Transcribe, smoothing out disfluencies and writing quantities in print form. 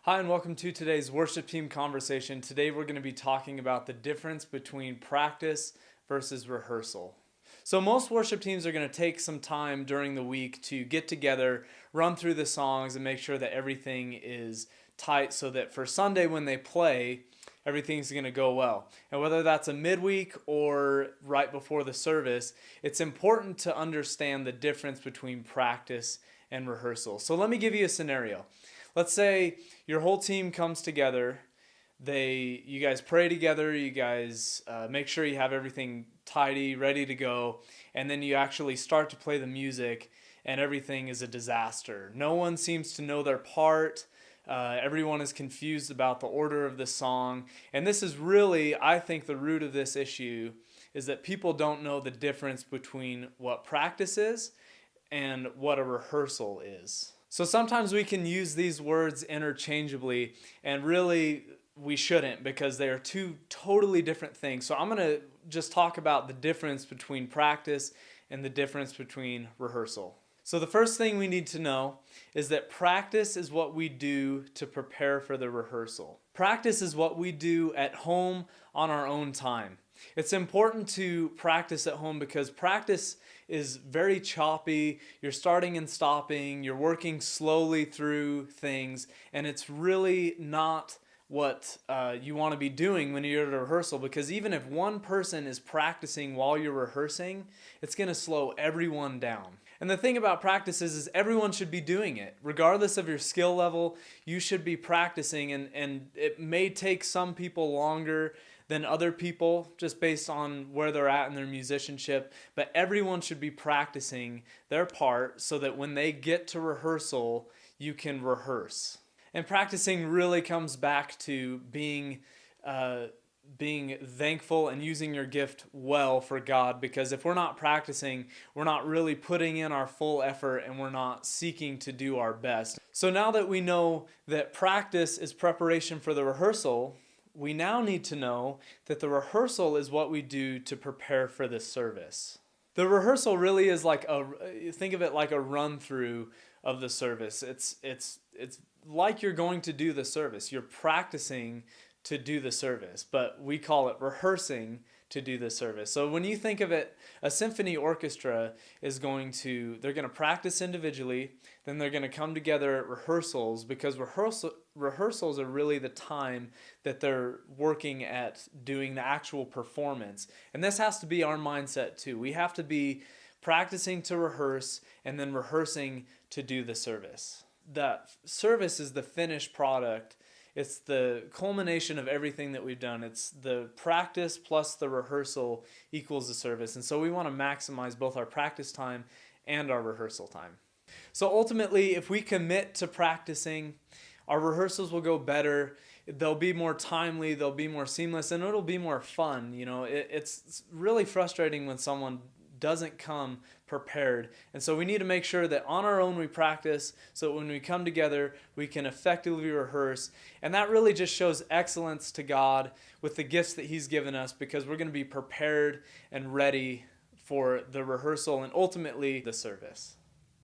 Hi, and welcome to today's worship team conversation. Today we're going to be talking about the difference between practice versus rehearsal. So most worship teams are going to take some time during the week to get together, run through the songs, and make sure that everything is tight so that for Sunday when they play, everything's going to go well. And whether that's a midweek or right before the service, it's important to understand the difference between practice and rehearsal. So let me give you a scenario. Let's say your whole team comes together, you guys pray together, you guys make sure you have everything tidy, ready to go, and then you actually start to play the music and everything is a disaster. No one seems to know their part. Everyone is confused about the order of the song. And this is really, I think, the root of this issue is that people don't know the difference between what practice is and what a rehearsal is. So sometimes we can use these words interchangeably, and really we shouldn't because they are two totally different things. So I'm going to just talk about the difference between practice and the difference between rehearsal. So the first thing we need to know is that practice is what we do to prepare for the rehearsal. Practice is what we do at home on our own time. It's important to practice at home because practice is very choppy. You're starting and stopping. You're working slowly through things. And it's really not what you want to be doing when you're at a rehearsal, because even if one person is practicing while you're rehearsing, it's going to slow everyone down. And the thing about practice is everyone should be doing it. Regardless of your skill level, you should be practicing, and it may take some people longer than other people just based on where they're at in their musicianship, but everyone should be practicing their part so that when they get to rehearsal, you can rehearse. And practicing really comes back to being thankful and using your gift well for God, because if we're not practicing, we're not really putting in our full effort and we're not seeking to do our best. So now that we know that practice is preparation for the rehearsal, we now need to know that the rehearsal is what we do to prepare for the service. The rehearsal really is think of it like a run through of the service. It's like you're going to do the service. Going to do the service, but we call it rehearsing to do the service. So when you think of it, a symphony orchestra they're going to practice individually, then they're going to come together at rehearsals, because rehearsals are really the time that they're working at doing the actual performance. And this has to be our mindset too. We have to be practicing to rehearse and then rehearsing to do the service. The service is the finished product. It's the culmination of everything that we've done. It's the practice plus the rehearsal equals the service. And so we want to maximize both our practice time and our rehearsal time. So ultimately, if we commit to practicing, our rehearsals will go better. They'll be more timely, they'll be more seamless, and it'll be more fun. It's really frustrating when someone doesn't come prepared. And so we need to make sure that on our own we practice, so when we come together we can effectively rehearse. And that really just shows excellence to God with the gifts that He's given us, because we're going to be prepared and ready for the rehearsal and ultimately the service.